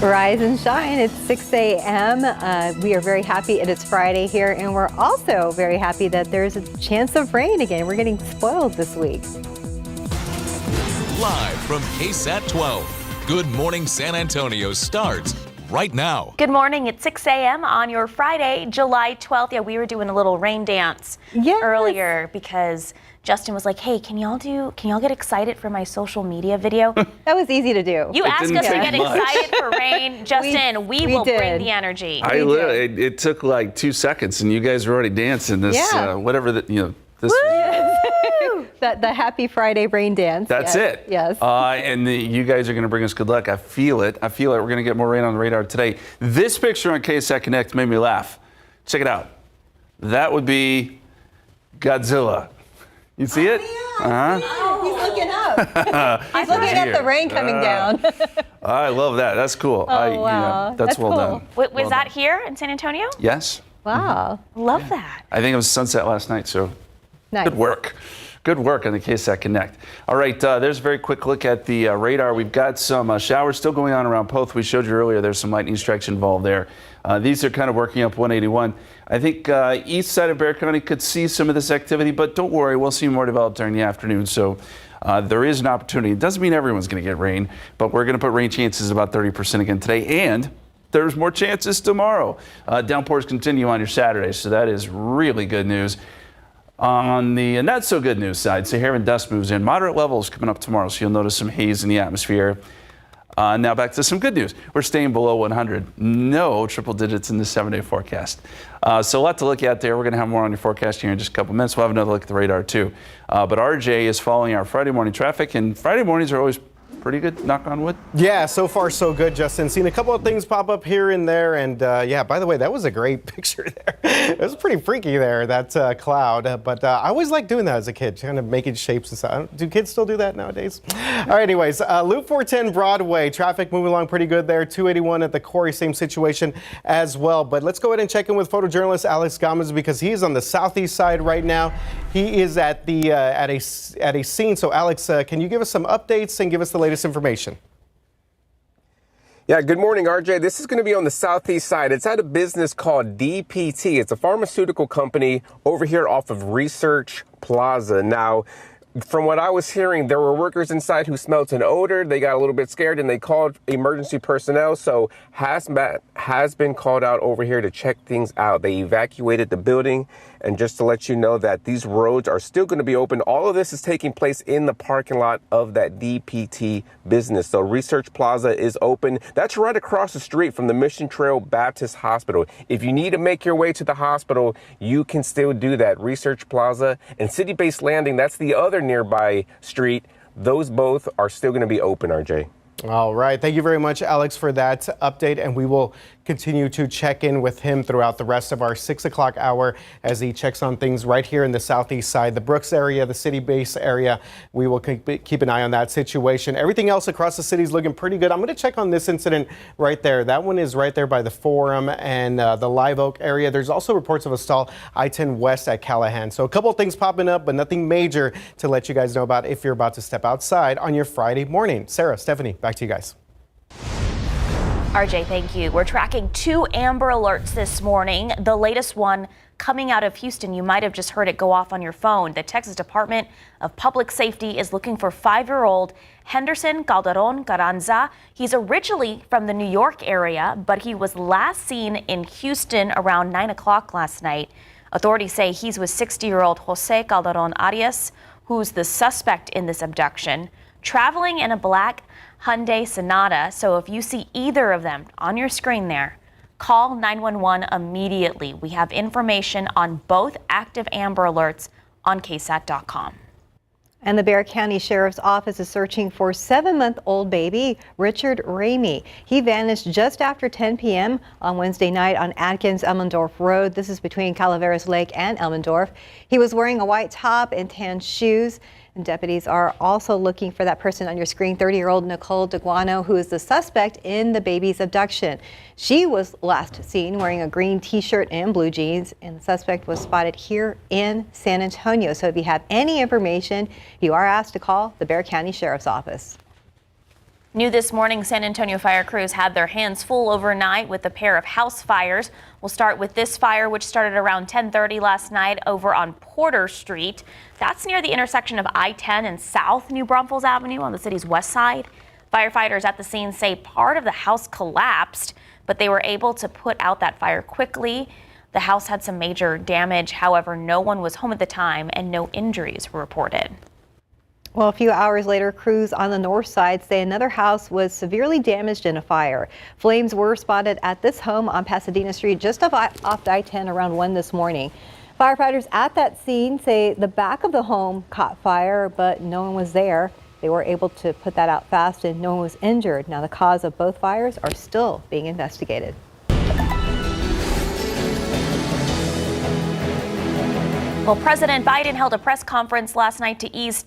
Rise and shine. It's 6 a.m. We are very happy it is Friday here, and we're also very happy that there's a chance of rain again. We're getting spoiled this week. Live from KSAT 12, Good Morning San Antonio starts right now. Good morning. It's 6 a.m. on your Friday, July 12th. Yeah, we were doing a little rain dance earlier because Justin was like, hey, can y'all get excited for my social media video? That was easy to do. You asked us to get excited for rain. Justin, we will bring the energy. It took like 2 seconds and you guys were already dancing this, this. The happy Friday rain dance. That's it. Yes. You guys are going to bring us good luck. I feel it. We're going to get more rain on the radar today. This picture on KSAT Connect made me laugh. Check it out. That would be Godzilla. You see it? Yeah. He's looking up. He's looking at the rain coming down. I love that. That's cool. Oh, wow. That's well done. Was that here in San Antonio? Yes. Wow. Love that. I think it was sunset last night, so nice. Good work. Good work on the KSAT Connect. All right, there's a very quick look at the radar. We've got some showers still going on around Poth. We showed you earlier there's some lightning strikes involved there. These are kind of working up 181. I think east side of Bexar County could see some of this activity, but don't worry, we'll see more develop during the afternoon. So there is an opportunity. It doesn't mean everyone's going to get rain, but we're going to put rain chances about 30% again today, and there's more chances tomorrow. Downpours continue on your Saturday, so that is really good news. On the not so good news side, Saharan dust moves in. Moderate levels coming up tomorrow, so you'll notice some haze in the atmosphere. Now back to some good news. We're staying below 100. No triple digits in the 7-day forecast. So a lot to look at there. We're going to have more on your forecast here in just a couple minutes. We'll have another look at the radar too. But RJ is following our Friday morning traffic, and Friday mornings are always pretty good, knock on wood. Yeah, so far so good, Justin. Seen a couple of things pop up here and there, and by the way, that was a great picture there. It was pretty freaky there, that cloud, but I always liked doing that as a kid, kind of making shapes and stuff. Do kids still do that nowadays? All right, anyways, Loop 410 Broadway, traffic moving along pretty good there. 281 at the Quarry, same situation as well. But let's go ahead and check in with photojournalist Alex Gomez because he's on the southeast side right now. He is at the at a scene. So Alex, can you give us some updates and give us the latest information? Yeah, good morning, RJ. This is going to be on the southeast side. It's at a business called DPT. It's a pharmaceutical company over here off of Research Plaza. Now, from what I was hearing, there were workers inside who smelled an odor. They got a little bit scared and they called emergency personnel. So Hazmat has been called out over here to check things out. They evacuated the building. And just to let you know that these roads are still going to be open. All of this is taking place in the parking lot of that DPT business. So Research Plaza is open. That's right across the street from the Mission Trail Baptist Hospital. If you need to make your way to the hospital, you can still do that. Research Plaza and City Base Landing, that's the other nearby street. Those both are still going to be open, RJ. All right. Thank you very much, Alex, for that update. And we will continue to check in with him throughout the rest of our 6 o'clock hour as he checks on things right here in the southeast side, the Brooks area, the city base area. We will keep an eye on that situation. Everything else across the city is looking pretty good. I'm going to check on this incident right there. That one is right there by the Forum and the Live Oak area. There's also reports of a stall I-10 West at Callahan. So a couple of things popping up, but nothing major to let you guys know about if you're about to step outside on your Friday morning. Sarah, Stephanie, back to you guys. RJ, thank you. We're tracking 2 Amber Alerts this morning. The latest one coming out of Houston. You might have just heard it go off on your phone. The Texas Department of Public Safety is looking for 5-year-old Henderson Calderon Carranza. He's originally from the New York area, but he was last seen in Houston around 9 o'clock last night. Authorities say he's with 60-year-old Jose Calderon Arias, who's the suspect in this abduction, traveling in a black Hyundai Sonata. So if you see either of them on your screen there, call 911 immediately. We have information on both active Amber Alerts on KSAT.com. And the Bexar County Sheriff's Office is searching for 7-month-old baby Richard Ramey. He vanished just after 10 p.m. on Wednesday night on Atkins-Elmendorf Road. This is between Calaveras Lake and Elmendorf. He was wearing a white top and tan shoes. And deputies are also looking for that person on your screen, 30-year-old Nicole DeGuano, who is the suspect in the baby's abduction. She was last seen wearing a green T-shirt and blue jeans, and the suspect was spotted here in San Antonio. So if you have any information, you are asked to call the Bexar County Sheriff's Office. New this morning, San Antonio fire crews had their hands full overnight with a pair of house fires. We'll start with this fire, which started around 10:30 last night over on Porter Street. That's near the intersection of I-10 and South New Braunfels Avenue on the city's west side. Firefighters at the scene say part of the house collapsed, but they were able to put out that fire quickly. The house had some major damage. However, no one was home at the time and no injuries were reported. Well, a few hours later, crews on the north side say another house was severely damaged in a fire. Flames were spotted at this home on Pasadena Street, just off I-10 around 1 this morning. Firefighters at that scene say the back of the home caught fire, but no one was there. They were able to put that out fast and no one was injured. Now, the cause of both fires are still being investigated. Well, President Biden held a press conference last night to ease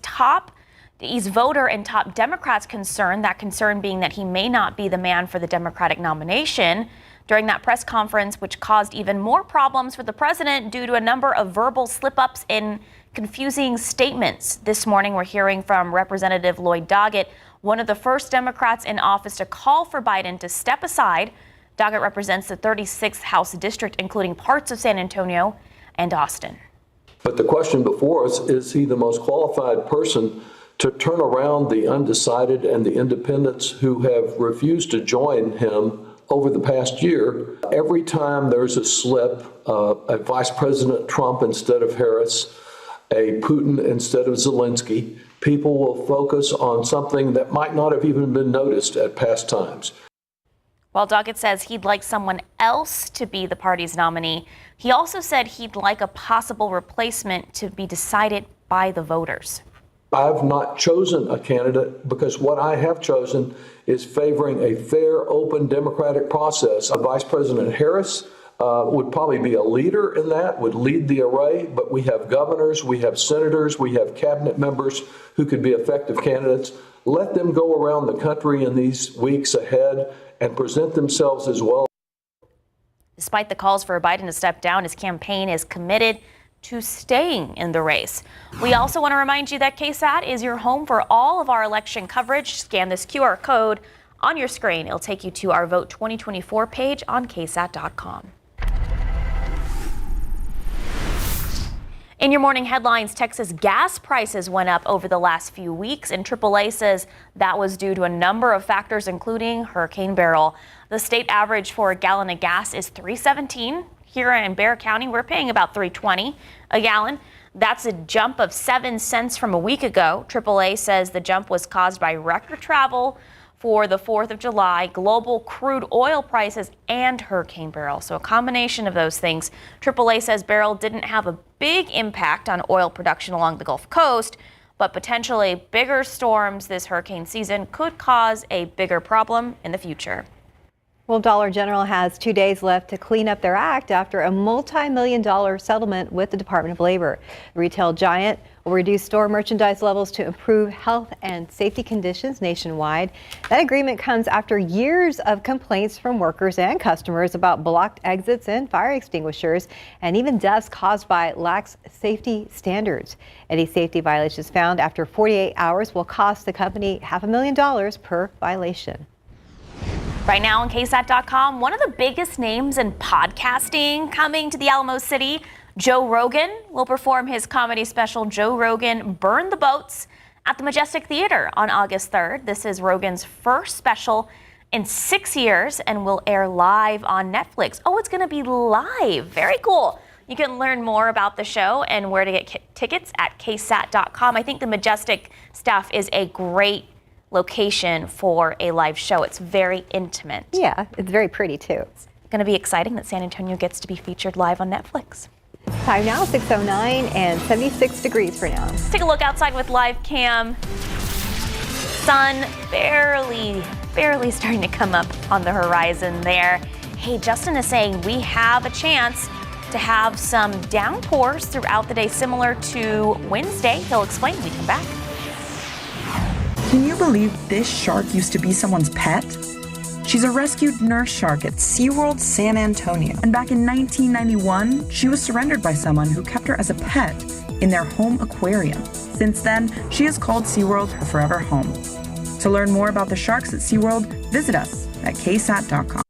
voter and top Democrats' concern, that concern being that he may not be the man for the Democratic nomination. During that press conference, which caused even more problems for the president due to a number of verbal slip-ups and confusing statements. This morning, we're hearing from Representative Lloyd Doggett, one of the first Democrats in office to call for Biden to step aside. Doggett represents the 36th House District, including parts of San Antonio and Austin. But the question before us, is he the most qualified person to turn around the undecided and the independents who have refused to join him over the past year? Every time there's a slip, a Vice President Trump instead of Harris, a Putin instead of Zelensky, people will focus on something that might not have even been noticed at past times. While Doggett says he'd like someone else to be the party's nominee, he also said he'd like a possible replacement to be decided by the voters. I've not chosen a candidate because what I have chosen is favoring a fair, open, democratic process. Vice President Harris would probably be a leader in that, would lead the array, but we have governors, we have senators, we have cabinet members who could be effective candidates. Let them go around the country in these weeks ahead and present themselves as well. Despite the calls for Biden to step down, his campaign is committed to staying in the race. We also want to remind you that KSAT is your home for all of our election coverage. Scan this QR code on your screen. It'll take you to our Vote 2024 page on KSAT.com. In your morning headlines, Texas gas prices went up over the last few weeks, and AAA says that was due to a number of factors, including Hurricane Beryl. The state average for a gallon of gas is $3.17. Here in Bexar County, we're paying about $3.20 a gallon. That's a jump of 7 cents from a week ago. AAA says the jump was caused by record travel for the 4th of July, global crude oil prices, and Hurricane Beryl. So a combination of those things. AAA says Beryl didn't have a big impact on oil production along the Gulf Coast, but potentially bigger storms this hurricane season could cause a bigger problem in the future. Well, Dollar General has 2 days left to clean up their act after a multi-million-dollar settlement with the Department of Labor. The retail giant will reduce store merchandise levels to improve health and safety conditions nationwide. That agreement comes after years of complaints from workers and customers about blocked exits and fire extinguishers, and even deaths caused by lax safety standards. Any safety violations found after 48 hours will cost the company $500,000 per violation. Right now on KSAT.com, one of the biggest names in podcasting coming to the Alamo City, Joe Rogan, will perform his comedy special, Joe Rogan Burn the Boats, at the Majestic Theater on August 3rd. This is Rogan's first special in 6 years and will air live on Netflix. Oh, it's going to be live. Very cool. You can learn more about the show and where to get tickets at KSAT.com. I think the Majestic staff is a great location for a live show. It's very intimate. Yeah, it's very pretty too. It's going to be exciting that San Antonio gets to be featured live on Netflix. Time now, 6:09 and 76 degrees for now. Let's take a look outside with live cam. Sun barely starting to come up on the horizon there. Hey, Justin is saying we have a chance to have some downpours throughout the day, similar to Wednesday. He'll explain when we come back. Can you believe this shark used to be someone's pet? She's a rescued nurse shark at SeaWorld San Antonio. And back in 1991, she was surrendered by someone who kept her as a pet in their home aquarium. Since then, she has called SeaWorld her forever home. To learn more about the sharks at SeaWorld, visit us at KSAT.com.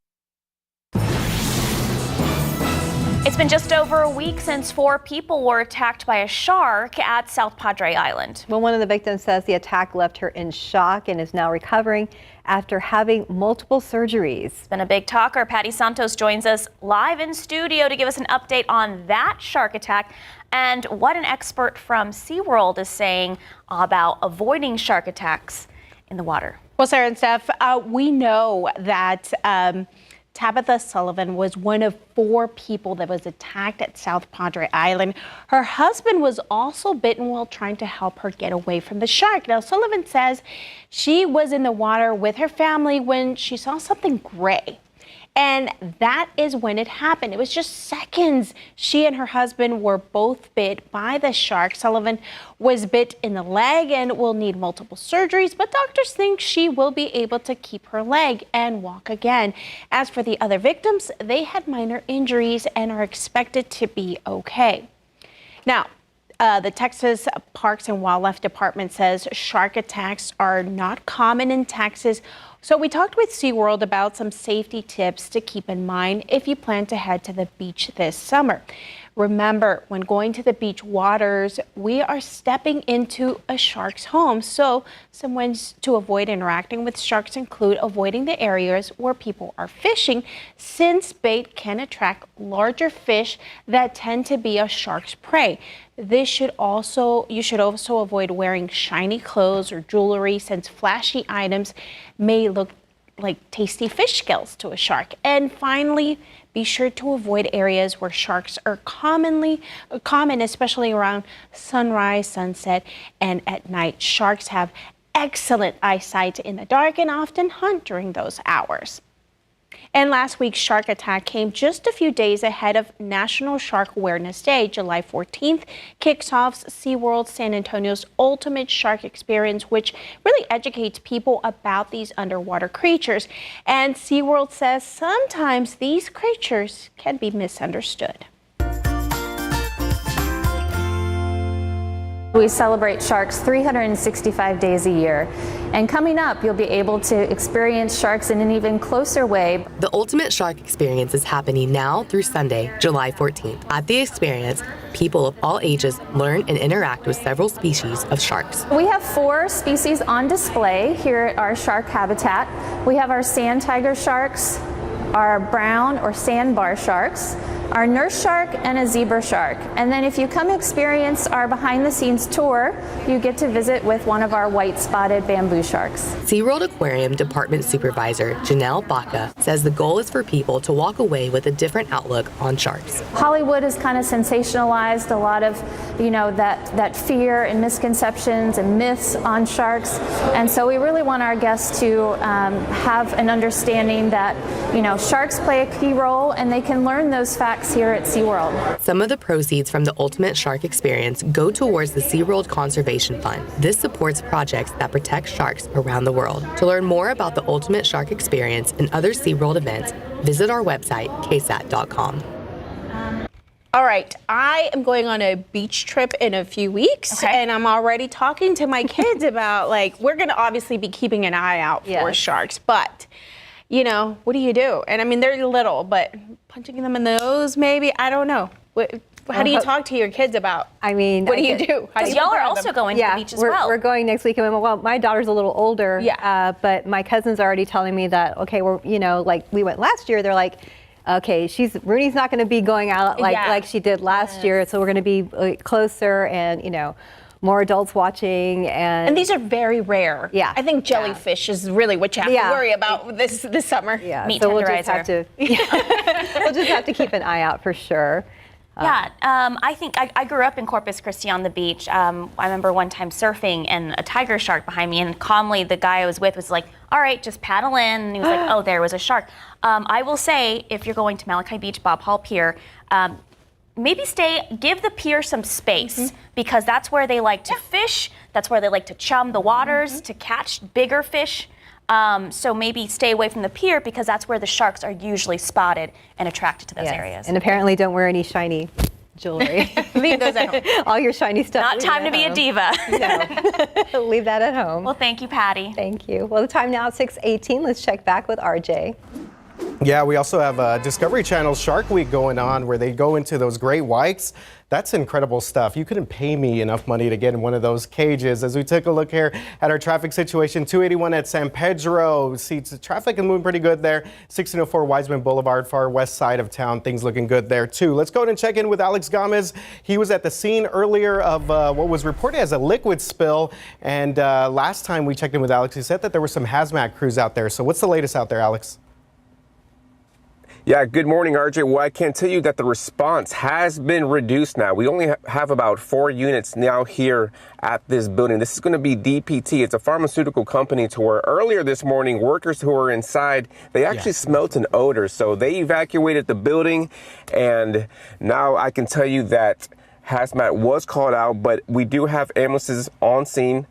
It's been just over a week since 4 people were attacked by a shark at South Padre Island. Well, one of the victims says the attack left her in shock and is now recovering after having multiple surgeries. It's been a big talker. Patty Santos joins us live in studio to give us an update on that shark attack and what an expert from SeaWorld is saying about avoiding shark attacks in the water. Well, Sarah and Steph, we know that Tabitha Sullivan was one of 4 people that was attacked at South Padre Island. Her husband was also bitten while trying to help her get away from the shark. Now, Sullivan says she was in the water with her family when she saw something gray. And that is when it happened. It was just seconds. She and her husband were both bit by the shark. Sullivan was bit in the leg and will need multiple surgeries, but doctors think she will be able to keep her leg and walk again. As for the other victims, they had minor injuries and are expected to be okay. Now, the Texas Parks and Wildlife Department says shark attacks are not common in Texas. So we talked with SeaWorld about some safety tips to keep in mind if you plan to head to the beach this summer. Remember, when going to the beach waters, we are stepping into a shark's home. So some ways to avoid interacting with sharks include avoiding the areas where people are fishing, since bait can attract larger fish that tend to be a shark's prey. You should also avoid wearing shiny clothes or jewelry, since flashy items may look like tasty fish scales to a shark. And finally, be sure to avoid areas where sharks are common, especially around sunrise, sunset, and at night. Sharks have excellent eyesight in the dark and often hunt during those hours. And last week's shark attack came just a few days ahead of National Shark Awareness Day. July 14th kicks off SeaWorld San Antonio's Ultimate Shark Experience, which really educates people about these underwater creatures. And SeaWorld says sometimes these creatures can be misunderstood. We celebrate sharks 365 days a year. And coming up, you'll be able to experience sharks in an even closer way. The Ultimate Shark Experience is happening now through Sunday, July 14th. At the experience, people of all ages learn and interact with several species of sharks. We have 4 species on display here at our shark habitat. We have our sand tiger sharks, our brown or sandbar sharks, our nurse shark, and a zebra shark. And then if you come experience our behind-the-scenes tour, you get to visit with one of our white-spotted bamboo sharks. SeaWorld Aquarium Department Supervisor Janelle Baca says the goal is for people to walk away with a different outlook on sharks. Hollywood has kind of sensationalized a lot of, that fear and misconceptions and myths on sharks. And so we really want our guests to have an understanding that, sharks play a key role and they can learn those facts here at SeaWorld. Some of the proceeds from the Ultimate Shark Experience go towards the SeaWorld Conservation Fund. This supports projects that protect sharks around the world. To learn more about the Ultimate Shark Experience and other SeaWorld events, visit our website, KSAT.com. All right, I am going on a beach trip in a few weeks, and I'm already talking to my kids about, we're going to obviously be keeping an eye out for sharks, but what do you do? And I mean, they're little, but punching them in the nose, maybe? I don't know. How do you talk to your kids about? I mean, what do you do? Because y'all are also going to the beach as well. We're going next week. Well, my daughter's a little older, but my cousin's already telling me that, okay, we're, we went last year, they're like, okay, Rooney's not going to be going out like she did last year, so we're going to be closer and, more adults watching, and these are very rare. Yeah, I think jellyfish is really what you have to worry about this summer. Yeah, meat so tenderizer. We'll just have to keep an eye out for sure. I think I grew up in Corpus Christi on the beach. I remember one time surfing and a tiger shark behind me, and calmly the guy I was with was like, all right, just paddle in. And he was like, oh, there was a shark. I will say, if you're going to Malachi Beach, Bob Hall Pier, maybe give the pier some space, because that's where they like to fish. That's where they like to chum the waters to catch bigger fish. So maybe stay away from the pier, because that's where the sharks are usually spotted and attracted to those areas. And apparently don't wear any shiny jewelry. Leave those at home. All your shiny stuff. Not leave time it to at be a home. diva. No. Leave that at home. Well, thank you, Patty. Thank you. Well, the time now at 6:18. Let's check back with RJ. Yeah, we also have Discovery Channel Shark Week going on where they go into those great whites. That's incredible stuff. You couldn't pay me enough money to get in one of those cages. As we take a look here at our traffic situation, 281 at San Pedro. See, the traffic is moving pretty good there. 1604 Wiseman Boulevard, far west side of town. Things looking good there, too. Let's go ahead and check in with Alex Gomez. He was at the scene earlier of what was reported as a liquid spill. And last time we checked in with Alex, he said that there were some hazmat crews out there. So what's the latest out there, Alex? Yeah, good morning, RJ. Well, I can tell you that the response has been reduced now. We only have about 4 units now here at this building. This is going to be DPT. It's a pharmaceutical company to where earlier this morning, workers who were inside, they actually smelt an odor. So they evacuated the building. And now I can tell you that Hazmat was called out, but we do have ambulances on scene.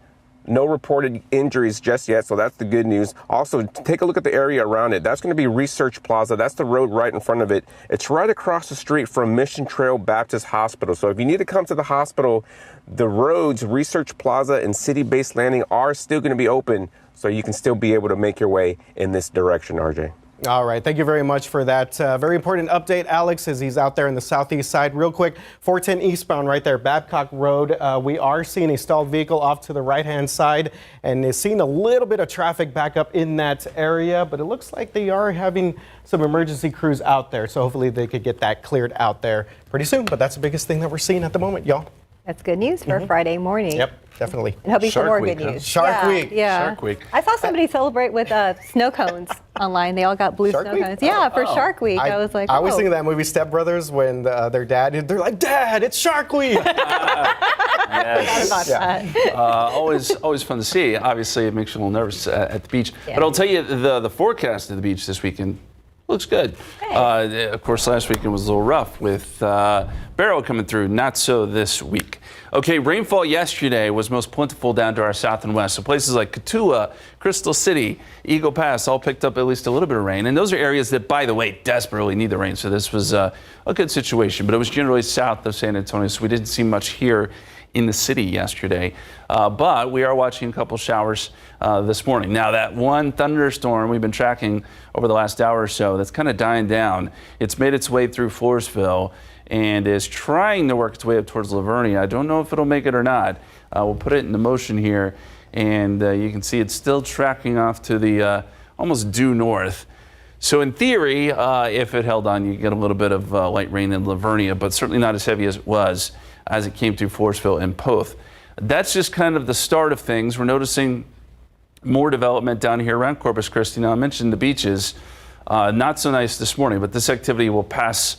No reported injuries just yet, so that's the good news. Also, take a look at the area around it. That's going to be Research Plaza. That's the road right in front of it. It's right across the street from Mission Trail Baptist Hospital. So if you need to come to the hospital, the roads, Research Plaza and City-Based Landing are still going to be open, so you can still be able to make your way in this direction, RJ. All right. Thank you very much for that very important update, Alex, as he's out there in the southeast side. Real quick, 410 eastbound right there, Babcock Road. We are seeing a stalled vehicle off to the right-hand side and is seeing a little bit of traffic back up in that area, but it looks like they are having some emergency crews out there. So hopefully they could get that cleared out there pretty soon. But that's the biggest thing that we're seeing at the moment, y'all. That's good news for Friday morning. Yep, definitely. And hoping for Shark more Week, good huh? news. Shark Week. Yeah. Shark Week. I saw somebody celebrate with snow cones online. They all got blue Shark snow Week? cones. Yeah, for Oh. Shark Week. I was like, I was oh. thinking that movie Step Brothers when their dad, they're like, Dad, it's Shark Week. Yes. About that. Always fun to see. Obviously, it makes you a little nervous at the beach. Yeah. But I'll tell you, the forecast of the beach this weekend looks good. Of course, last weekend was a little rough with Barrow coming through. Not so this week. Okay, rainfall yesterday was most plentiful down to our south and west. So places like Cotulla, Crystal City, Eagle Pass all picked up at least a little bit of rain. And those are areas that, by the way, desperately need the rain. So this was a good situation. But it was generally south of San Antonio, so we didn't see much here in the city yesterday. But we are watching a couple showers this morning. Now, that one thunderstorm we've been tracking over the last hour or so, that's kind of dying down. It's made its way through Floresville and is trying to work its way up towards Lavernia. I don't know if it'll make it or not. We'll put it into motion here, and you can see it's still tracking off to the almost due north. So in theory, if it held on, you get a little bit of light rain in Lavernia, but certainly not as heavy as it was as it came through Floresville and Poth. That's just kind of the start of things. We're noticing more development down here around Corpus Christi. Now, I mentioned the beaches. Not so nice this morning, but this activity will pass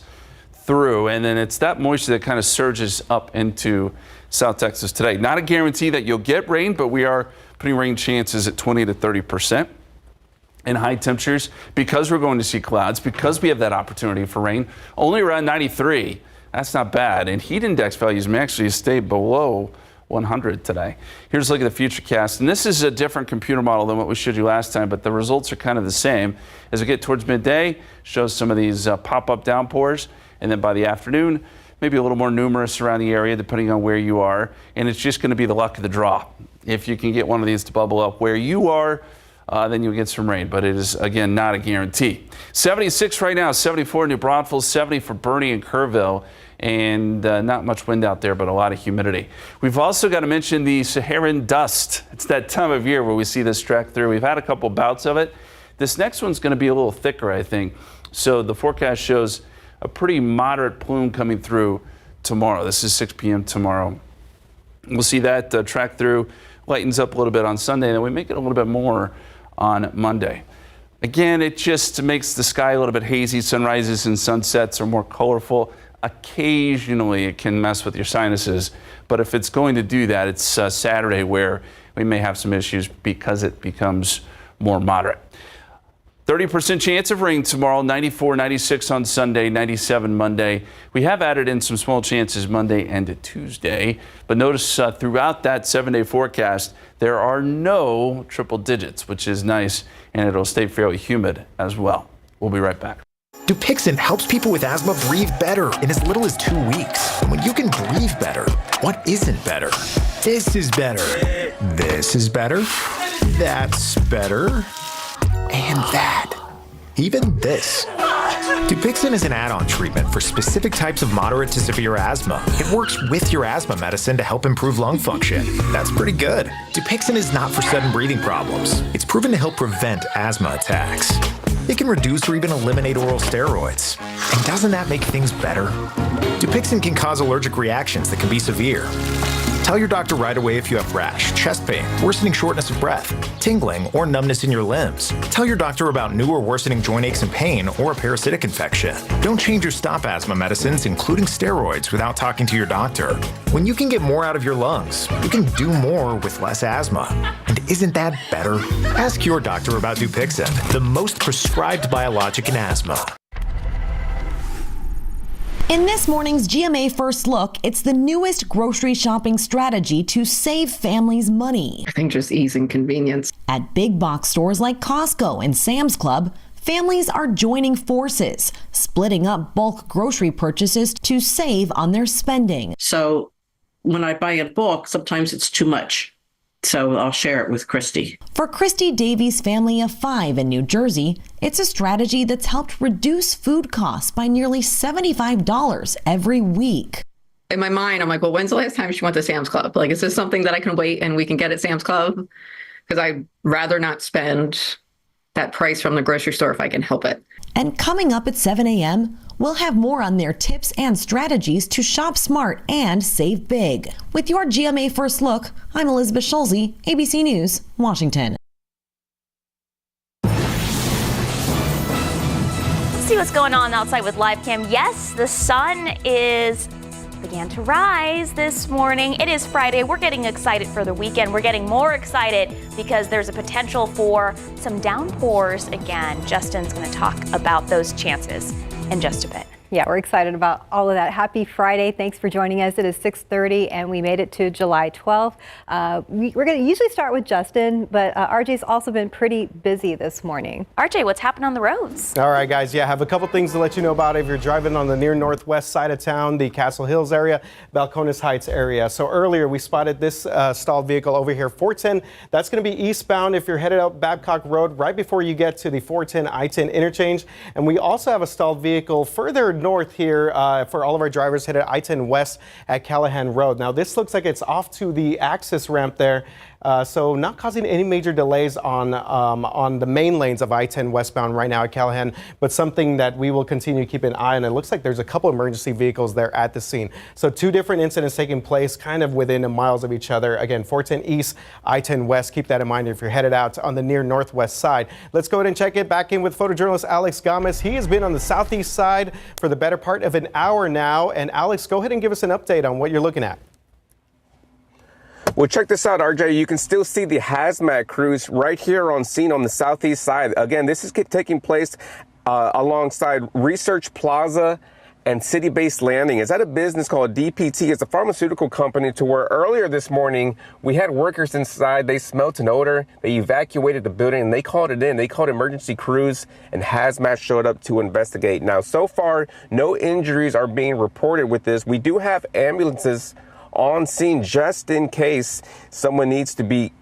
through, and then it's that moisture that kind of surges up into South Texas today. Not a guarantee that you'll get rain, but we are putting rain chances at 20 to 30%. And high temperatures, because we're going to see clouds, because we have that opportunity for rain, only around 93. That's not bad. And heat index values may actually stay below 100 today. Here's a look at the futurecast. And this is a different computer model than what we showed you last time, but the results are kind of the same. As we get towards midday, shows some of these pop-up downpours. And then by the afternoon, maybe a little more numerous around the area, depending on where you are. And it's just going to be the luck of the draw. If you can get one of these to bubble up where you are, then you'll get some rain, but it is, again, not a guarantee. 76 right now, 74 New Braunfels, 70 for Bernie and Kerrville, and not much wind out there, but a lot of humidity. We've also got to mention the Saharan dust. It's that time of year where we see this track through. We've had a couple bouts of it. This next one's going to be a little thicker, I think. So the forecast shows a pretty moderate plume coming through tomorrow. This is 6 p.m. tomorrow. We'll see that track through, lightens up a little bit on Sunday, and then we make it a little bit more on Monday. Again, it just makes the sky a little bit hazy. Sunrises and sunsets are more colorful. Occasionally, it can mess with your sinuses, but if it's going to do that, it's Saturday where we may have some issues because it becomes more moderate. 30% chance of rain tomorrow, 94, 96 on Sunday, 97 Monday. We have added in some small chances Monday and Tuesday, but notice throughout that 7-day forecast, there are no triple digits, which is nice, and it'll stay fairly humid as well. We'll be right back. Dupixent helps people with asthma breathe better in as little as 2 weeks. And when you can breathe better, what isn't better? This is better. This is better. That's better. And that. Even this. Dupixent is an add-on treatment for specific types of moderate to severe asthma. It works with your asthma medicine to help improve lung function. That's pretty good. Dupixent is not for sudden breathing problems. It's proven to help prevent asthma attacks. It can reduce or even eliminate oral steroids. And doesn't that make things better? Dupixent can cause allergic reactions that can be severe. Tell your doctor right away if you have rash, chest pain, worsening shortness of breath, tingling, or numbness in your limbs. Tell your doctor about new or worsening joint aches and pain or a parasitic infection. Don't change your stop asthma medicines, including steroids, without talking to your doctor. When you can get more out of your lungs, you can do more with less asthma. And isn't that better? Ask your doctor about Dupixent, the most prescribed biologic in asthma. In this morning's GMA First Look, it's the newest grocery shopping strategy to save families money. I think just ease and convenience. At big box stores like Costco and Sam's Club, families are joining forces, splitting up bulk grocery purchases to save on their spending. So when I buy a bulk, sometimes it's too much. So I'll share it with Christy. For Christy Davies' family of 5 in New Jersey, it's a strategy that's helped reduce food costs by nearly $75 every week. In my mind, I'm like, well, when's the last time she went to Sam's Club? Like, is this something that I can wait and we can get at Sam's Club? Because I'd rather not spend that price from the grocery store if I can help it. And coming up at 7 a.m., we'll have more on their tips and strategies to shop smart and save big. With your GMA First Look, I'm Elizabeth Schulze, ABC News, Washington. See what's going on outside with live cam. Yes, the sun began to rise this morning. It is Friday. We're getting excited for the weekend. We're getting more excited because there's a potential for some downpours again. Justin's going to talk about those chances in just a bit. Yeah, we're excited about all of that. Happy Friday. Thanks for joining us. It is 6:30 and we made it to July 12th. We're going to usually start with Justin, but RJ's also been pretty busy this morning. RJ, what's happening on the roads? All right, guys. Yeah, I have a couple things to let you know about if you're driving on the near northwest side of town, the Castle Hills area, Balcones Heights area. So earlier we spotted this stalled vehicle over here, 410. That's going to be eastbound if you're headed out Babcock Road right before you get to the 410 I-10 interchange. And we also have a stalled vehicle further north here for all of our drivers headed I-10 west at Callahan Road. Now this looks like it's off to the access ramp there, so not causing any major delays on the main lanes of I-10 westbound right now at Callahan, but something that we will continue to keep an eye on. It looks like there's a couple emergency vehicles there at the scene. So 2 different incidents taking place kind of within miles of each other. Again, 410 east, I-10 west. Keep that in mind if you're headed out on the near northwest side. Let's go ahead and check it back in with photojournalist Alex Gomez. He has been on the southeast side for the better part of an hour now. And Alex, go ahead and give us an update on what you're looking at. Well, check this out, RJ. You can still see the Hazmat crews right here on scene on the southeast side. Again, this is taking place alongside Research Plaza and City-Based Landing. It's at a business called DPT. It's a pharmaceutical company to where earlier this morning we had workers inside. They smelled an odor. They evacuated the building and they called it in. They called emergency crews and Hazmat showed up to investigate. Now, so far, no injuries are being reported with this. We do have ambulances on scene just in case someone needs to be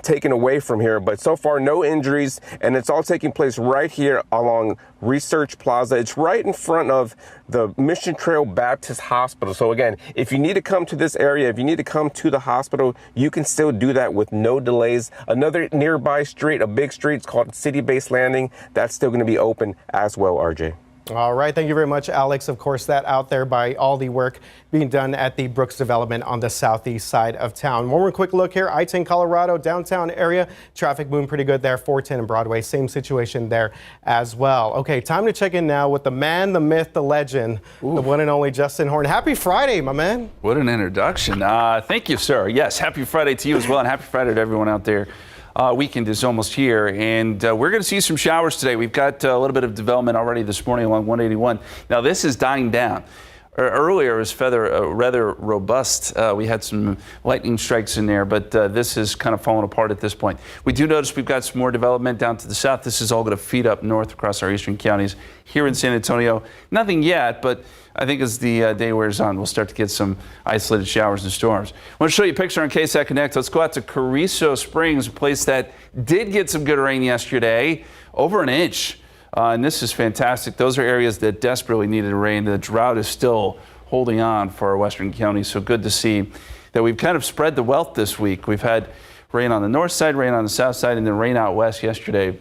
taken away from here, but so far no injuries, and it's all taking place right here along Research Plaza. It's right in front of the Mission Trail Baptist Hospital. So again, if you need to come to this area, if you need to come to the hospital, you can still do that with no delays. Another nearby street, a big street, it's called City-Based Landing. That's still going to be open as well, RJ. All right. Thank you very much, Alex. Of course, that out there by all the work being done at the Brooks development on the southeast side of town. One more quick look here. I-10 Colorado downtown area. Traffic moving pretty good there. 410 and Broadway. Same situation there as well. Okay, time to check in now with the man, the myth, the legend, the one and only Justin Horn. Happy Friday, my man. What an introduction. Thank you, sir. Yes, happy Friday to you as well, and happy Friday to everyone out there. Weekend is almost here, and we're going to see some showers today. We've got a little bit of development already this morning along 181. Now, this is dying down. earlier was rather robust. We had some lightning strikes in there, but this has kind of fallen apart at this point. We do notice we've got some more development down to the south. This is all going to feed up north across our eastern counties. Here in San Antonio, nothing yet, but I think as the day wears on, we'll start to get some isolated showers and storms. I want to show you a picture on KSAT Connect. Let's go out to Carrizo Springs, a place that did get some good rain yesterday, over an inch. And this is fantastic. Those are areas that desperately needed rain. The drought is still holding on for our western counties. So good to see that we've kind of spread the wealth this week. We've had rain on the north side, rain on the south side, and then rain out west yesterday.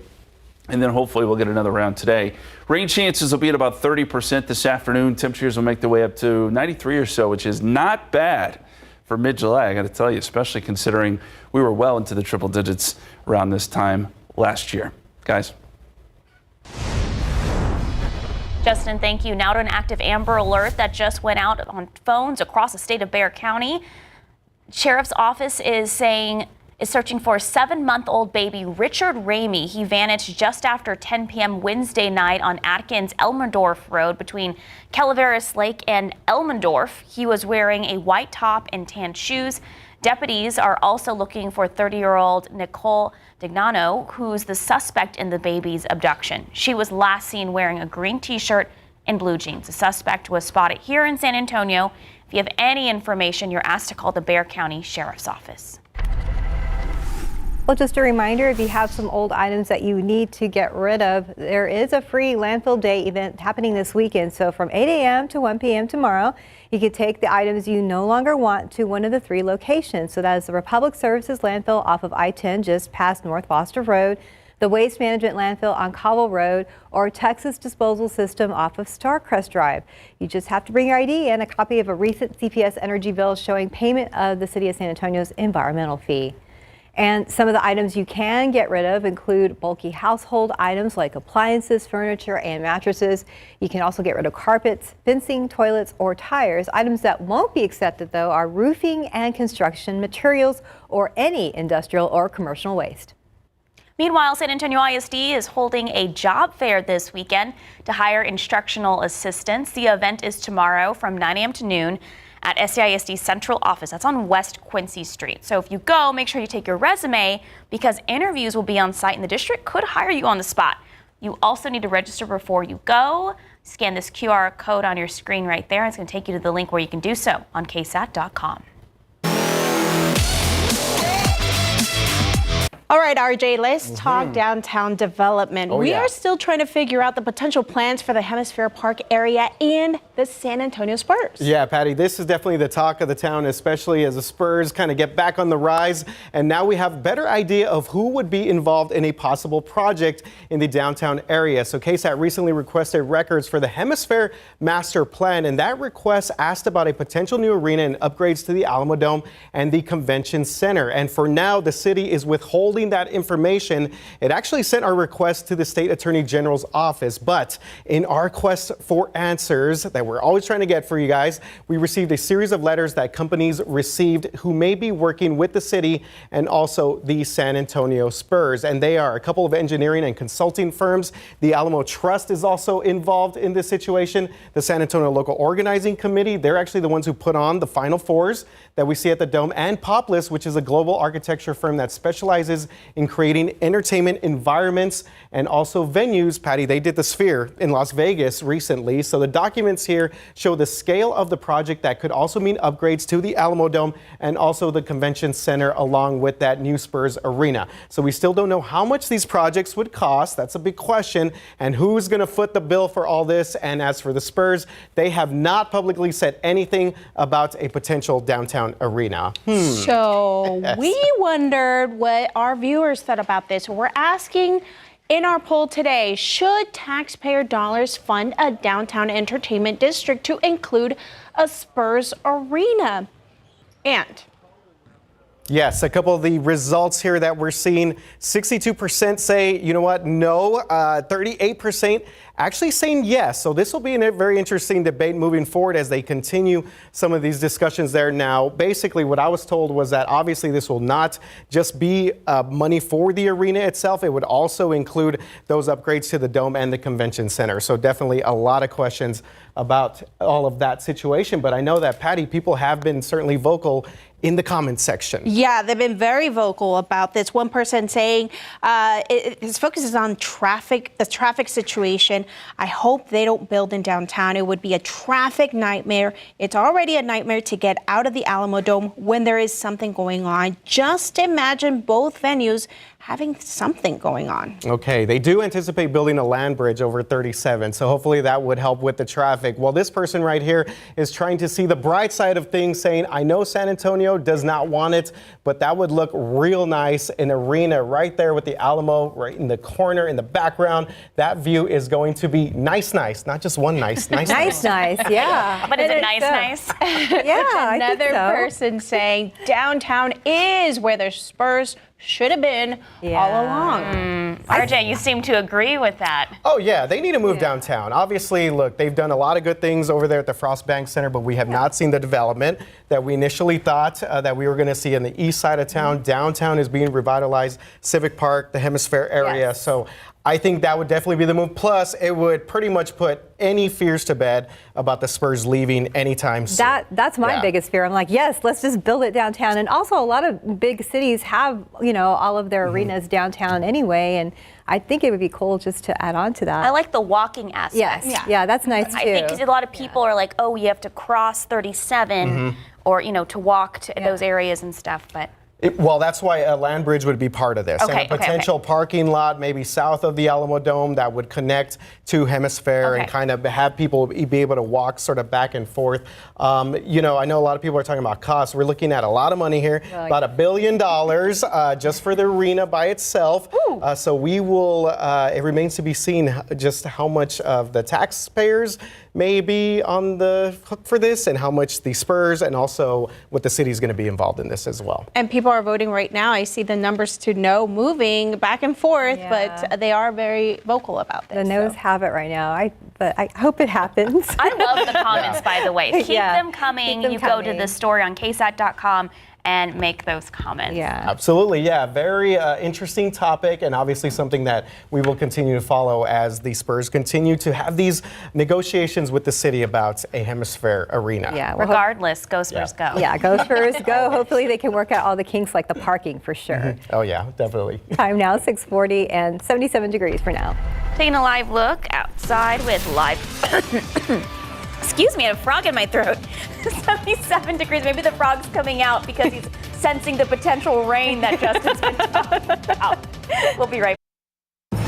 And then hopefully we'll get another round today. Rain chances will be at about 30% this afternoon. Temperatures will make their way up to 93 or so, which is not bad for mid-July, I got to tell you, especially considering we were well into the triple digits around this time last year. Guys. Justin, thank you. Now to an active Amber Alert that just went out on phones across the state of Bexar County. Sheriff's office is searching for 7-month-old baby Richard Ramey. He vanished just after 10 p.m. Wednesday night on Atkins-Elmendorf Road between Calaveras Lake and Elmendorf. He was wearing a white top and tan shoes. Deputies are also looking for 30-year-old Nicole Dignano, who's the suspect in the baby's abduction. She was last seen wearing a green t-shirt and blue jeans. The suspect was spotted here in San Antonio. If you have any information, you're asked to call the Bexar County Sheriff's Office. Well, just a reminder, if you have some old items that you need to get rid of, there is a free landfill day event happening this weekend. So from 8 a.m. to 1 p.m. tomorrow, you can take the items you no longer want to one of the 3 locations. So that is the Republic Services landfill off of I-10 just past North Foster Road, the Waste Management landfill on Cobble Road, or Texas Disposal System off of Starcrest Drive. You just have to bring your ID and a copy of a recent CPS energy bill showing payment of the City of San Antonio's environmental fee. And some of the items you can get rid of include bulky household items like appliances, furniture, and mattresses. You can also get rid of carpets, fencing, toilets, or tires. Items that won't be accepted, though, are roofing and construction materials or any industrial or commercial waste. Meanwhile, San Antonio ISD is holding a job fair this weekend to hire instructional assistants. The event is tomorrow from 9 a.m. to noon at SAISD Central Office. That's on West Quincy Street. So if you go, make sure you take your resume because interviews will be on site and the district could hire you on the spot. You also need to register before you go. Scan this QR code on your screen right there. It's going to take you to the link where you can do so on KSAT.com. All right, RJ, let's talk downtown development. We are still trying to figure out the potential plans for the Hemisphere Park area and the San Antonio Spurs. Yeah, Patty, this is definitely the talk of the town, especially as the Spurs kind of get back on the rise. And now we have a better idea of who would be involved in a possible project in the downtown area. So KSAT recently requested records for the Hemisphere Master Plan, and that request asked about a potential new arena and upgrades to the Alamo Dome and the Convention Center. And for now, the city is withholding that information. It actually sent our request to the State Attorney General's office, but in our quest for answers that we're always trying to get for you guys, we received a series of letters that companies received who may be working with the city and also the San Antonio Spurs. And they are a couple of engineering and consulting firms. The Alamo Trust is also involved in this situation. The San Antonio Local Organizing Committee, they're actually the ones who put on the Final Fours that we see at the Dome, and Poplis, which is a global architecture firm that specializes in creating entertainment environments and also venues. Patty, they did the Sphere in Las Vegas recently. So the documents here show the scale of the project that could also mean upgrades to the Alamo Dome and also the Convention Center along with that new Spurs arena. So we still don't know how much these projects would cost. That's a big question. And who's going to foot the bill for all this? And as for the Spurs, they have not publicly said anything about a potential downtown arena. So Yes. we wondered what our viewers thought about this. We're asking in our poll today, should taxpayer dollars fund a downtown entertainment district to include a Spurs arena? And Yes, a couple of the results here that we're seeing. 62% say, you know what, no. 38% actually saying yes. So this will be a very interesting debate moving forward as they continue some of these discussions there. Now, basically what I was told was that obviously this will not just be money for the arena itself. It would also include those upgrades to the dome and the convention center. So definitely a lot of questions about all of that situation. But I know that, Patty, people have been certainly vocal in the comments section. Yeah, they've been very vocal about this. One person saying his focus is on traffic, the traffic situation. I hope they don't build in downtown. It would be a traffic nightmare. It's already a nightmare to get out of the Alamo Dome when there is something going on. Just imagine both venues having something going on. Okay, they do anticipate building a land bridge over 37, so hopefully that would help with the traffic. Well, this person right here is trying to see the bright side of things, saying, I know San Antonio does not want it, but that would look real nice. An arena right there with the Alamo right in the corner in the background. That view is going to be nice, not just one nice. Nice, yeah. But is it nice? Yeah, Another I think so. person saying downtown is where the Spurs should have been all along. RJ, you seem to agree with that. Oh, yeah, they need to move downtown. Obviously, look, they've done a lot of good things over there at the Frost Bank Center, but we have not seen the development that we initially thought that we were going to see in the east side of town. Downtown is being revitalized, Civic Park, the Hemisphere area. Yes. So I think that would definitely be the move. Plus, it would pretty much put any fears to bed about the Spurs leaving anytime soon. That's my biggest fear. I'm like, yes, let's just build it downtown. And also, a lot of big cities have, all of their arenas downtown anyway. And I think it would be cool just to add on to that. I like the walking aspect. Yes, yeah, that's nice too. I think because a lot of people are like, oh, you have to cross 37 or, to walk to those areas and stuff. But Well, that's why a land bridge would be part of this. Okay, and a potential parking lot maybe south of the Alamo Dome that would connect to Hemisphere and kind of have people be able to walk sort of back and forth. I know a lot of people are talking about costs. We're looking at a lot of money here, about $1 billion just for the arena by itself. So we will, it remains to be seen just how much of the taxpayers may be on the hook for this and how much the Spurs and also what the city is going to be involved in this as well. And people are voting right now. I see the numbers to no moving back and forth, but they are very vocal about this. The no's have it right now. But I hope it happens. I love the comments, by the way. Keep them coming. Keep them you coming. go to the story on KSAT.com and make those comments. Yeah. Absolutely, yeah. Very interesting topic and obviously something that we will continue to follow as the Spurs continue to have these negotiations with the city about a Hemisphere arena. Yeah. Regardless, go Spurs, go. Yeah, go Spurs, go. Hopefully they can work out all the kinks like the parking for sure. Oh yeah, definitely. Time now 6:40 and 77 degrees for now. Taking a live look outside with live... Excuse me, I have a frog in my throat. 77 degrees. Maybe the frog's coming out because he's sensing the potential rain that Justin's been talking about. We'll be right back.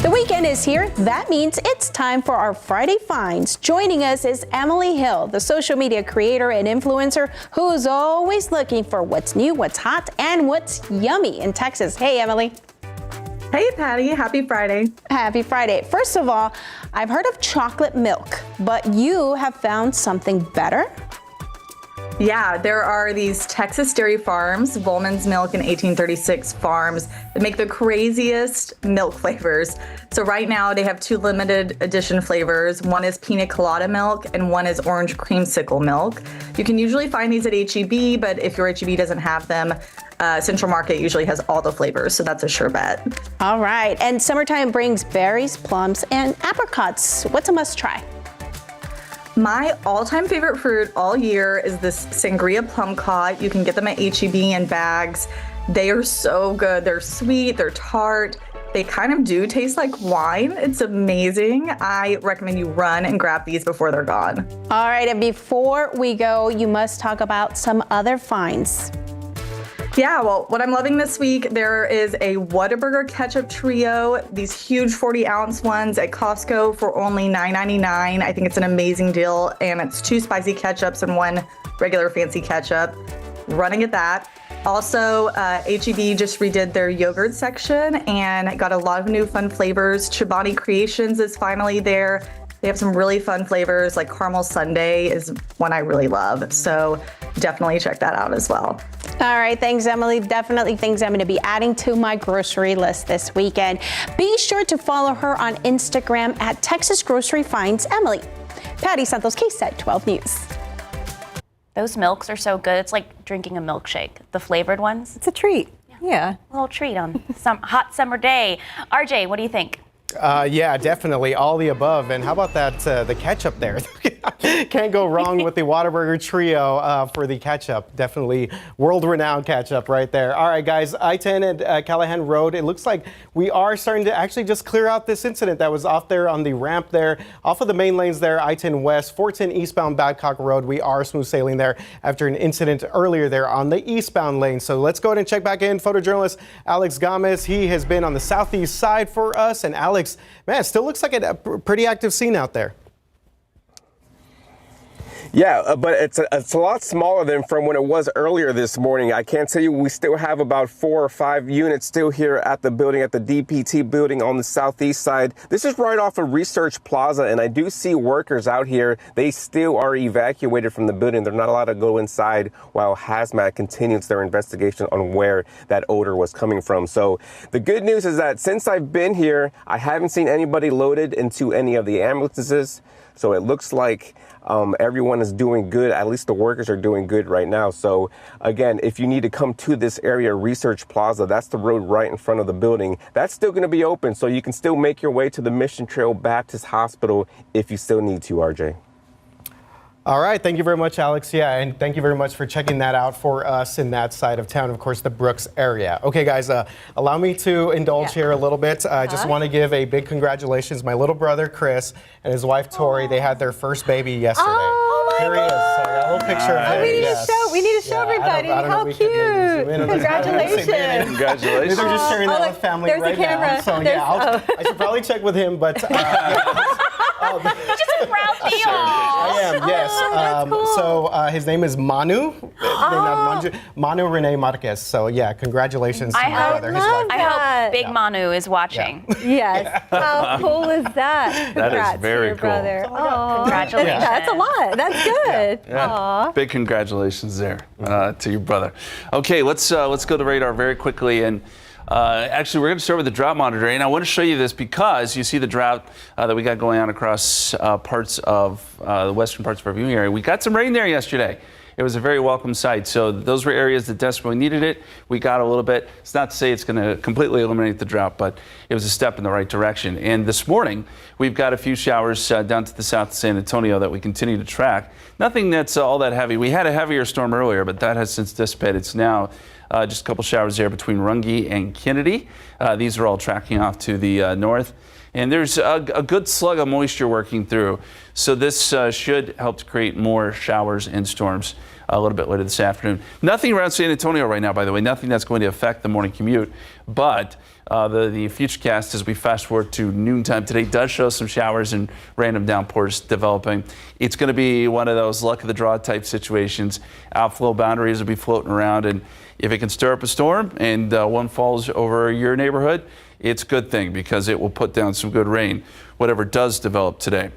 The weekend is here. That means it's time for our Friday Finds. Joining us is Emily Hill, the social media creator and influencer who's always looking for what's new, what's hot, and what's yummy in Texas. Hey, Emily. Hey, Patty. Happy Friday. Happy Friday. First of all, I've heard of chocolate milk, but you have found something better? Yeah, there are these Texas dairy farms, Volman's Milk and 1836 Farms, that make the craziest milk flavors. So right now they have 2 limited edition flavors. One is pina colada milk and one is orange creamsicle milk. You can usually find these at H-E-B, but if your H-E-B doesn't have them, Central Market usually has all the flavors, so that's a sure bet. All right, and summertime brings berries, plums, and apricots. What's a must try? My all-time favorite fruit all year is this sangria plum cod. You can get them at H-E-B in bags. They are so good. They're sweet, they're tart. They kind of do taste like wine. It's amazing. I recommend you run and grab these before they're gone. All right, and before we go, you must talk about some other finds. Yeah, well, what I'm loving this week, there is a Whataburger ketchup trio, these huge 40-ounce ones at Costco for only $9.99. I think it's an amazing deal, and it's 2 spicy ketchups and 1 regular fancy ketchup. Running at that. Also, H-E-B just redid their yogurt section and got a lot of new fun flavors. Chobani Creations is finally there. They have some really fun flavors, like caramel sundae is one I really love. So definitely check that out as well. All right, thanks, Emily. Definitely things I'm going to be adding to my grocery list this weekend. Be sure to follow her on Instagram at Texas Grocery Finds Emily. Patty Santos, KSAT 12 News. Those milks are so good. It's like drinking a milkshake. The flavored ones. It's a treat. Yeah. A little treat on some hot summer day. RJ, what do you think? Yeah, definitely all the above. And how about that, the ketchup there? Can't go wrong with the Whataburger trio for the ketchup. Definitely world-renowned ketchup right there. All right, guys, I-10 at Callahan Road. It looks like we are starting to actually just clear out this incident that was off there on the ramp there, off of the main lanes there, I-10 West, 410 eastbound Babcock Road. We are smooth sailing there after an incident earlier there on the eastbound lane. So let's go ahead and check back in. Photojournalist Alex Gomez, he has been on the southeast side for us. And Alex, man, it still looks like a pretty active scene out there. Yeah, but it's a lot smaller than from when it was earlier this morning. I can't tell you, we still have about 4 or 5 units still here at the building, at the DPT building on the southeast side. This is right off of Research Plaza, and I do see workers out here. They still are evacuated from the building. They're not allowed to go inside while Hazmat continues their investigation on where that odor was coming from. So the good news is that since I've been here, I haven't seen anybody loaded into any of the ambulances. So it looks like everyone is doing good. At least the workers are doing good right now. So again, if you need to come to this area, Research Plaza, that's the road right in front of the building. That's still going to be open. So you can still make your way to the Mission Trail Baptist Hospital if you still need to, RJ. All right. Thank you very much, Alex. Yeah, and thank you very much for checking that out for us in that side of town, of course, the Brooks area. Okay, guys, allow me to indulge here a little bit. I just want to give a big congratulations. My little brother, Chris, and his wife, Tori, they had their first baby yesterday. Oh, my Here he is. So I got a little picture of him. We need to show everybody. How cute. Congratulations. Congratulations. They're just sharing that with family there's right the camera. now. So yeah, I should probably check with him, but Just a proud deal. I am, yes. Cool. So his name is Manu. Manu Rene Marquez. So yeah, congratulations to my brother. His wife. I hope Big Manu is watching. Yes. How cool is that? That is very to your cool. Brother. Congratulations. Yeah, that's a lot. That's good. Yeah. Big congratulations there to your brother. Okay, let's go to radar very quickly. And actually, we're going to start with the drought monitor. And I want to show you this because you see the drought that we got going on across parts of the western parts of our viewing area. We got some rain there yesterday. It was a very welcome sight. So those were areas that desperately needed it. We got a little bit. It's not to say it's going to completely eliminate the drought, but it was a step in the right direction. And this morning, we've got a few showers down to the south of San Antonio that we continue to track. Nothing that's all that heavy. We had a heavier storm earlier, but that has since dissipated. It's now just a couple showers there between Runge and Kennedy. These are all tracking off to the north. And there's a good slug of moisture working through. So this should help to create more showers and storms a little bit later this afternoon. Nothing around San Antonio right now, by the way. Nothing that's going to affect the morning commute. But the futurecast, as we fast forward to noontime today, does show some showers and random downpours developing. It's going to be one of those luck of the draw type situations. Outflow boundaries will be floating around. And if it can stir up a storm and one falls over your neighborhood, it's a good thing because it will put down some good rain, whatever does develop today.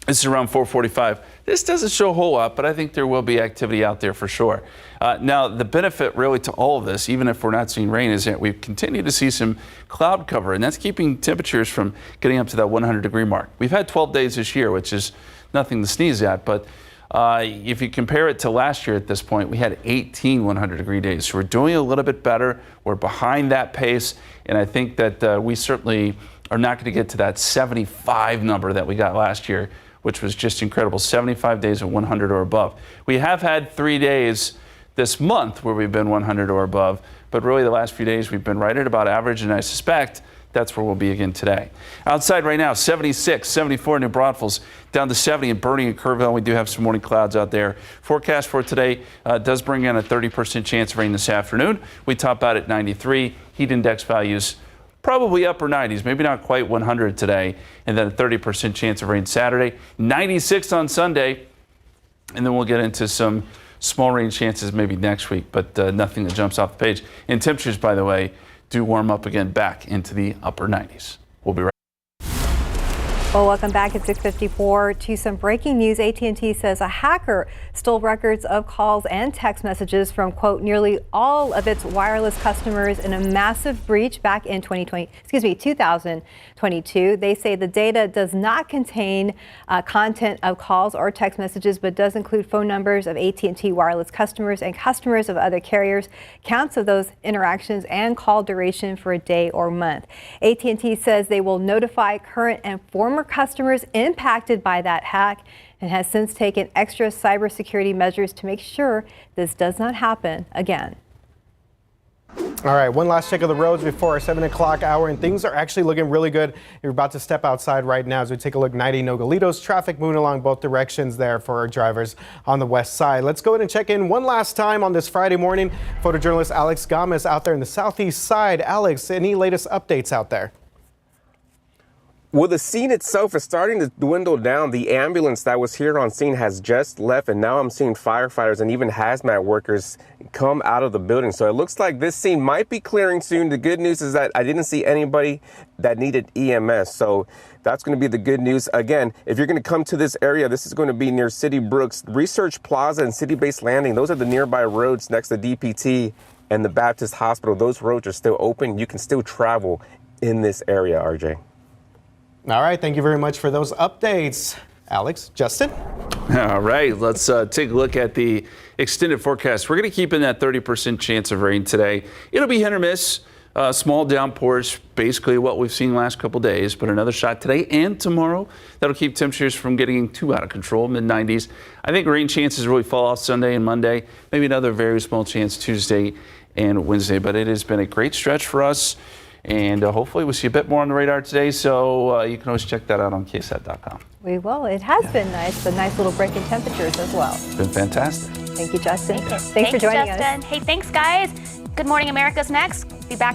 This is around 4:45. This doesn't show a whole lot, but I think there will be activity out there for sure. Now, the benefit really to all of this, even if we're not seeing rain, is that we continue to see some cloud cover, and that's keeping temperatures from getting up to that 100-degree mark. We've had 12 days this year, which is nothing to sneeze at, but if you compare it to last year at this point, we had 18 100-degree days. So we're doing a little bit better. We're behind that pace, and I think that we certainly are not going to get to that 75 number that we got last year, which was just incredible, 75 days of 100 or above. We have had 3 days this month where we've been 100 or above, but really the last few days we've been right at about average, and I suspect that's where we'll be again today. Outside right now, 76, 74 in New Braunfels, down to 70 in Bernie and Kerrville. We do have some morning clouds out there. Forecast for today does bring in a 30% chance of rain this afternoon. We top out at 93. Heat index values probably upper 90s, maybe not quite 100 today, and then a 30% chance of rain Saturday, 96 on Sunday, and then we'll get into some small rain chances maybe next week, but nothing that jumps off the page. And temperatures, by the way, do warm up again back into the upper 90s. We'll be right back. Well, welcome back at 6:54 to some breaking news. AT&T says a hacker stole records of calls and text messages from, quote, nearly all of its wireless customers in a massive breach back in 2022. They say the data does not contain content of calls or text messages, but does include phone numbers of AT&T wireless customers and customers of other carriers, counts of those interactions, and call duration for a day or month. AT&T says they will notify current and former customers impacted by that hack and has since taken extra cybersecurity measures to make sure this does not happen again. All right, one last check of the roads before our 7 o'clock hour, and things are actually looking really good. You're about to step outside right now as we take a look. 90 Nogalitos traffic moving along both directions there for our drivers on the west side. Let's go ahead and check in one last time on this Friday morning. Photojournalist Alex Gomez out there in the southeast side. Alex, any latest updates out there? Well, the scene itself is starting to dwindle down. The ambulance that was here on scene has just left, and now I'm seeing firefighters and even hazmat workers come out of the building. So it looks like this scene might be clearing soon. The good news is that I didn't see anybody that needed EMS. So that's going to be the good news. Again, if you're going to come to this area, this is going to be near City Brooks, Research Plaza, and City Base Landing. Those are the nearby roads next to DPT and the Baptist Hospital. Those roads are still open. You can still travel in this area, RJ. All right, thank you very much for those updates. Alex, Justin? All right, let's take a look at the extended forecast. We're going to keep in that 30% chance of rain today. It'll be hit or miss. Small downpours, basically what we've seen the last couple days, but another shot today and tomorrow. That'll keep temperatures from getting too out of control, mid-90s. I think rain chances really fall off Sunday and Monday. Maybe another very small chance Tuesday and Wednesday, but it has been a great stretch for us. And hopefully we'll see a bit more on the radar today, so you can always check that out on KSAT.com. We will. It has been nice, a nice little break in temperatures as well. It's been fantastic. Thank you, Justin. Thanks for Thanks, joining Justin. us. Hey, thanks, guys. Good Morning America's next. Be back.